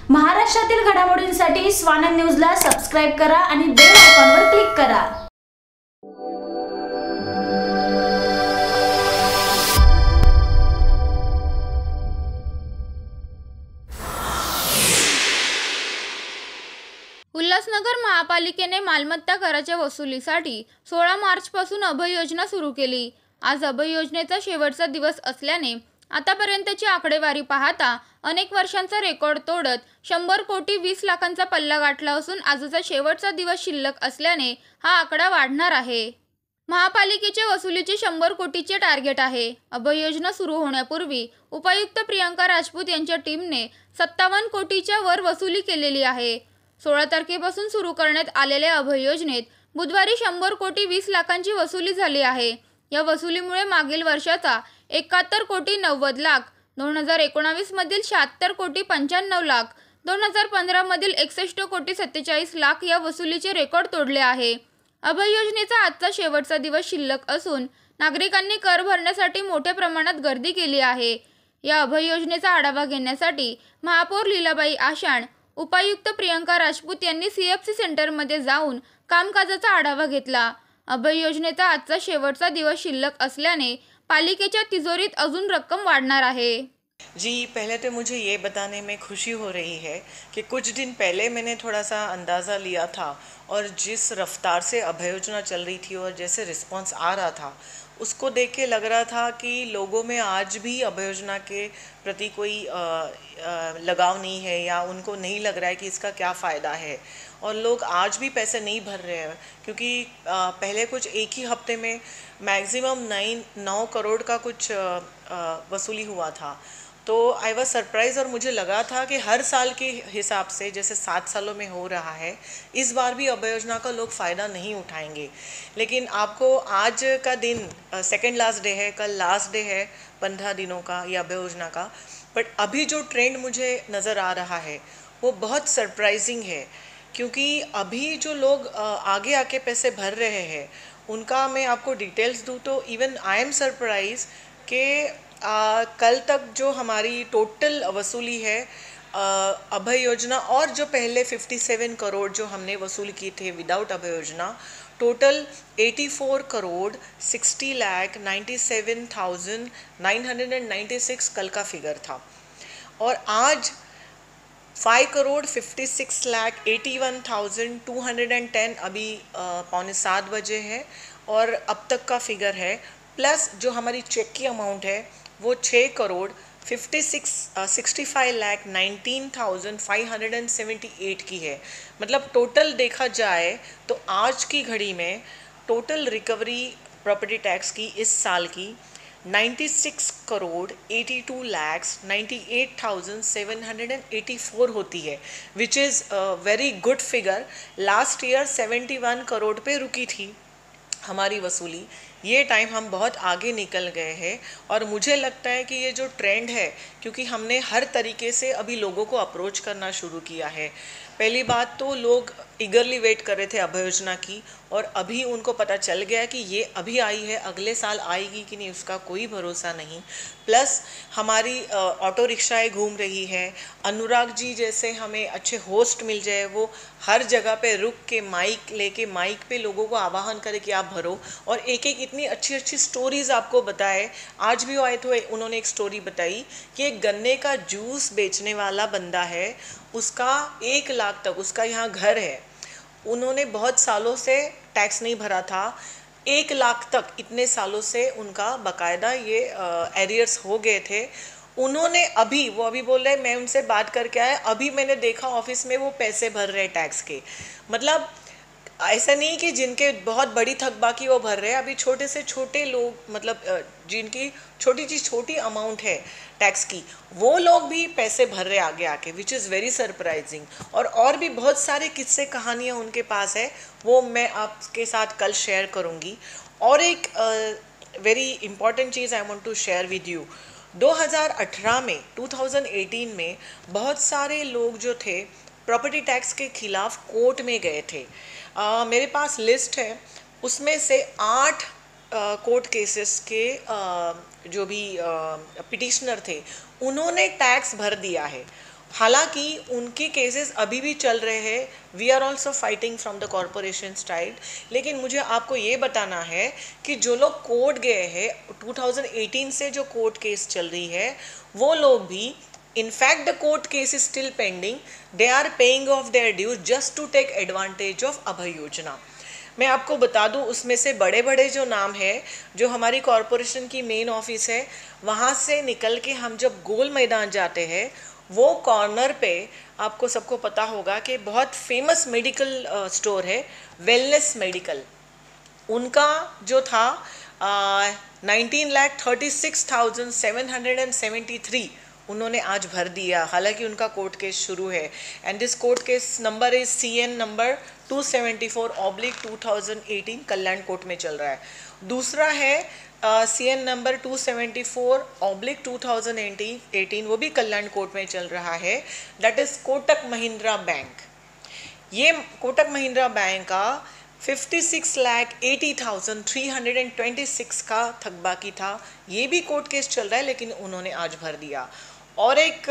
महाराष्ट्रातील घडामोडींसाठी स्वानंद न्यूजला सबस्क्राइब करा आणि बेल आयकॉनवर क्लिक करा। उल्हासनगर महापालिकेने मालमत्ता कराच्या वसुलीसाठी 16 मार्चपासून अभय योजना सुरू केली। आज अभय योजनेचा शेवटचा दिवस असल्याने आतापर्यंतची आकडेवारी पाहता अनेक वर्षांचा रेकॉर्ड तोडत 100 कोटी 20 लाखांचा पल्ला गाठला असून आजचा शेवटचा दिवस शिल्लक असल्याने हा आकडा वाढणार आहे। महापालिकेच्या वसुलीचे 100 कोटीचे टार्गेट आहे। अभय योजना सुरू होण्यापूर्वी उपायुक्त प्रियंका राजपूत यांच्या टीमने 57 कोटीच्या वर वसुली केलेली आहे। 16 तारखेपासून सुरू करण्यात आलेल्या अभय योजनेत बुधवारी 100 कोटी 20 लाखांची वसुली झाली आहे। या वसुलीमुळे मागील वर्षाचा 71 कोटी 90 लाख, 2019 मधील 76 कोटी 95 लाख, 2015 मधील 61 कोटी 47 लाख या वसुलीचे रेकॉर्ड तोडले आहे। अभय योजनेचा आजचा शेवटचा दिवस शिल्लक असून नागरिकांनी कर भरण्यासाठी मोठ्या प्रमाणात गर्दी केली आहे। या अभय योजनेचा आढावा घेण्यासाठी महापौर लीलाबाई आषाण, उपायुक्त प्रियंका राजपूत यांनी CFC सेंटरमध्ये जाऊन कामकाजाचा आढावा घेतला। अभय योजनेचा आजचा शेवटचा दिवस शिल्लक असल्याने पालिकेच्या तिजोरीत अजून रक्कम वाढणार आहे। जी, पहले तो मुझे ये बताने में खुशी हो रही है कि कुछ दिन पहले मैंने थोड़ा सा अंदाज़ा लिया था और जिस रफ्तार से अभय योजना चल रही थी और जैसे रिस्पांस आ रहा था उसको देख के लग रहा था कि लोगों में आज भी अभय योजना के प्रति कोई लगाव नहीं है या उनको नहीं लग रहा है कि इसका क्या फ़ायदा है और लोग आज भी पैसे नहीं भर रहे हैं क्योंकि पहले कुछ एक ही हफ्ते में मैक्सिमम 9 करोड़ का कुछ वसूली हुआ था। तो आई वॉज सरप्राइज़ और मुझे लगा था कि हर साल के हिसाब से जैसे 7 सालों में हो रहा है इस बार भी अभय योजना का लोग फ़ायदा नहीं उठाएंगे। लेकिन आपको आज का दिन सेकेंड लास्ट डे है, कल लास्ट डे है 15 दिनों का ये अभय योजना का। बट अभी जो ट्रेंड मुझे नज़र आ रहा है वो बहुत सरप्राइजिंग है क्योंकि अभी जो लोग आगे आके पैसे भर रहे हैं उनका मैं आपको डिटेल्स दूँ तो इवन आई एम सरप्राइज कि कल तक जो हमारी टोटल वसूली है अभय योजना और जो पहले 57 करोड़ जो हमने वसूल किए थे विदाउट अभय योजना, टोटल 84 करोड़ 60 लाख 97,996 कल का फिगर था। और आज 5 करोड़ 56 लाख 81,210 अभी 6:45 बजे है और अब तक का फिगर है। प्लस जो हमारी चेक की अमाउंट है वो 6 करोड़ 65 लाख 19,578 की है। मतलब टोटल देखा जाए तो आज की घड़ी में टोटल रिकवरी प्रॉपर्टी टैक्स की इस साल की 96 करोड़ 82 लाख 98,784 होती है, which is very good figure. Last year 71 crore पे रुकी थी हमारी वसूली। ये टाइम हम बहुत आगे निकल गए हैं और मुझे लगता है कि ये जो ट्रेंड है क्योंकि हमने हर तरीके से अभी लोगों को अप्रोच करना शुरू किया है। पहली बात तो लोग ईगरली वेट कर रहे थे अभय योजना की और अभी उनको पता चल गया कि ये अभी आई है, अगले साल आएगी कि नहीं उसका कोई भरोसा नहीं। प्लस हमारी ऑटो रिक्शाएँ घूम रही है। अनुराग जी जैसे हमें अच्छे होस्ट मिल जाए, वो हर जगह पे रुक के माइक लेके माइक पे लोगों को आह्वान करे कि आप भरो और एक एक इतनी अच्छी अच्छी स्टोरीज़ आपको बताए। आज भी आए थे, उन्होंने एक स्टोरी बताई कि एक गन्ने का जूस बेचने वाला बंदा है, उसका 1 लाख तक उसका यहाँ घर है, उन्होंने बहुत सालों से टैक्स नहीं भरा था। 1 लाख तक इतने सालों से उनका बाकायदा ये एरियर्स हो गए थे। उन्होंने अभी बोल रहे मैं उनसे बात करके आया, अभी मैंने देखा ऑफिस में वो पैसे भर रहे टैक्स के। मतलब ऐसा नहीं कि जिनके बहुत बड़ी थकबाकी वो भर रहे हैं, अभी छोटे से छोटे लोग मतलब जिनकी छोटी अमाउंट है टैक्स की वो लोग भी पैसे भर रहे आगे आके, विच इज़ वेरी सरप्राइजिंग। और भी बहुत सारे किस्से कहानियाँ उनके पास है, वो मैं आपके साथ कल शेयर करूँगी। और एक वेरी इम्पॉर्टेंट चीज़ I want to share with you. 2018 में बहुत सारे लोग जो थे प्रॉपर्टी टैक्स के खिलाफ कोर्ट में गए थे। मेरे पास लिस्ट है, उसमें से 8 कोर्ट केसेस के जो भी पिटिशनर थे उन्होंने टैक्स भर दिया है। हालांकि उनके केसेस अभी भी चल रहे हैं, we are also fighting from the corporation side. लेकिन मुझे आपको ये बताना है कि जो लोग कोर्ट गए हैं, 2018 से जो कोर्ट केस चल रही है, वो लोग भी, in fact the court case is still pending, they are paying off their dues just to take advantage of अभय योजना। मैं आपको बता दूं, उसमें से बड़े बड़े जो नाम है, जो हमारी कॉरपोरेशन की मेन ऑफिस है, वहाँ से निकल के हम जब गोल मैदान जाते हैं, वो कॉर्नर पे आपको सबको पता होगा कि बहुत फेमस मेडिकल स्टोर है, वेलनेस मेडिकल। उनका जो था 19,36,773 उन्होंने आज भर दिया, हालांकि उनका कोर्ट केस शुरू है। And this court case number is CN number 274/2018, Kalyan court में चल रहा है। दूसरा है CN नंबर 274/2018, वो भी कल्याण कोर्ट में चल रहा है, that is Kotak Mahindra bank. ये कोटक महिंद्रा बैंक का 56,80,326 का थकबाकी था, ये भी कोर्ट केस चल रहा है, लेकिन उन्होंने आज भर दिया। और एक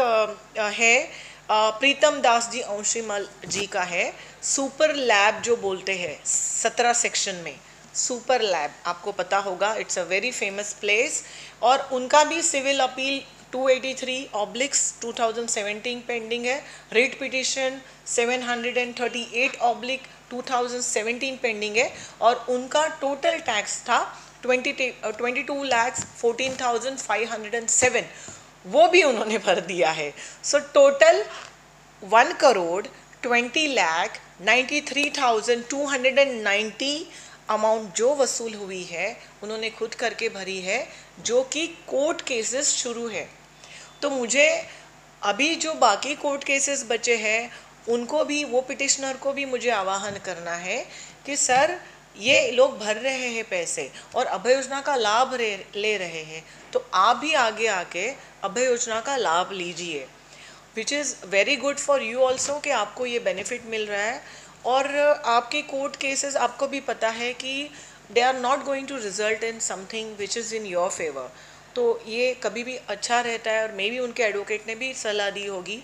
है प्रीतम दास जी औशीमल जी का है, सुपर लैब जो बोलते हैं 17 सेक्शन में, सुपर लैब आपको पता होगा, it's a very famous place. और उनका भी सिविल अपील 283/2017 पेंडिंग है, रिट पिटिशन 738/2017 पेंडिंग है, और उनका टोटल टैक्स था 22,14,507, वो भी उन्होंने भर दिया है। सो टोटल 1,20,93,290 अमाउंट जो वसूल हुई है, उन्होंने खुद करके भरी है, जो कि कोर्ट केसेस शुरू है। तो मुझे अभी जो बाकी कोर्ट केसेस बचे हैं, उनको भी, वो पिटिशनर को भी मुझे आह्वान करना है कि सर, ये लोग भर रहे हैं पैसे और अभय योजना का लाभ ले रहे हैं, तो आप भी आगे आके अभय योजना का लाभ लीजिए, which is very good for you also, कि आपको ये बेनिफिट मिल रहा है। और आपके कोर्ट केसेस, आपको भी पता है कि they are not going to result in something which is in your favour, तो ये कभी भी अच्छा रहता है। और मे भी उनके एडवोकेट ने भी सलाह दी होगी।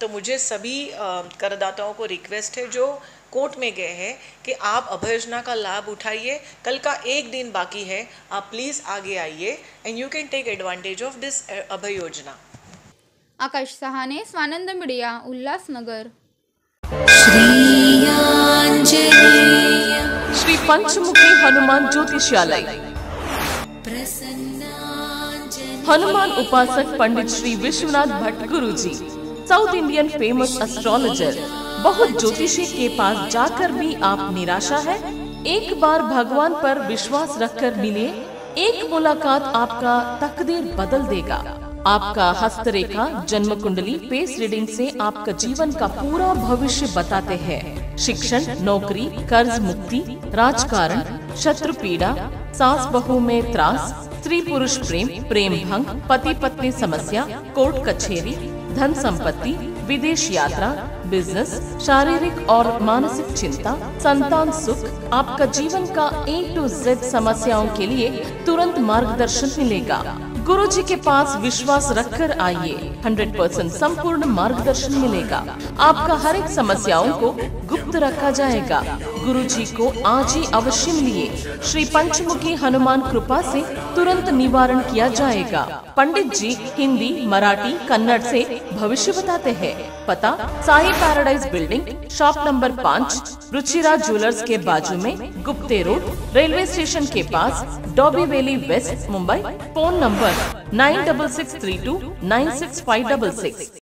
तो मुझे सभी करदाताओं को रिक्वेस्ट है जो कोर्ट में गए हैं कि आप अभय योजना का लाभ उठाइए, कल का एक दिन बाकी है, आप प्लीज़ आगे आइए and you can take advantage of this Abhay योजना। आकाश सहाने, स्वानंद मीडिया, उल्हासनगर। श्री पंचमुखी हनुमान ज्योतिषालय, हनुमान उपासक Pandit Shri Vishwanath Bhatt Guruji, south Indian famous astrologer. बहुत ज्योतिषी के पास जाकर भी आप निराशा है? एक बार भगवान पर विश्वास रखकर मिले, एक मुलाकात आपका तकदीर बदल देगा। आपका हस्तरेखा, जन्म कुंडली, फेस रीडिंग से आपका जीवन का पूरा भविष्य बताते हैं। शिक्षण, नौकरी, कर्ज मुक्ति, राजकारण, शत्रु पीड़ा, सास बहू में त्रास, स्त्री पुरुष प्रेम, प्रेम भंग, पति पत्नी समस्या, कोर्ट कचहरी, धन संपत्ति, विदेश यात्रा, बिजनेस, शारीरिक और मानसिक चिंता, संतान सुख, आपका जीवन का A to Z समस्याओं के लिए तुरंत मार्गदर्शन मिलेगा। गुरु जी के पास विश्वास रखकर आइए, 100% संपूर्ण मार्गदर्शन मिलेगा। आपका हर एक समस्याओं को गुप्त रखा जाएगा। गुरु जी को आज ही अवश्य मिलिए। श्री पंचमुखी हनुमान कृपा से तुरंत निवारण किया जाएगा। पंडित जी हिंदी, मराठी, कन्नड़ से भविष्य बताते हैं। पता Sai paradise building, shop number 5, Ruchira jewellers के बाजू में, गुप्ते रोड, रेलवे स्टेशन के पास, Dombivli west, Mumbai. Phone number 9663296566।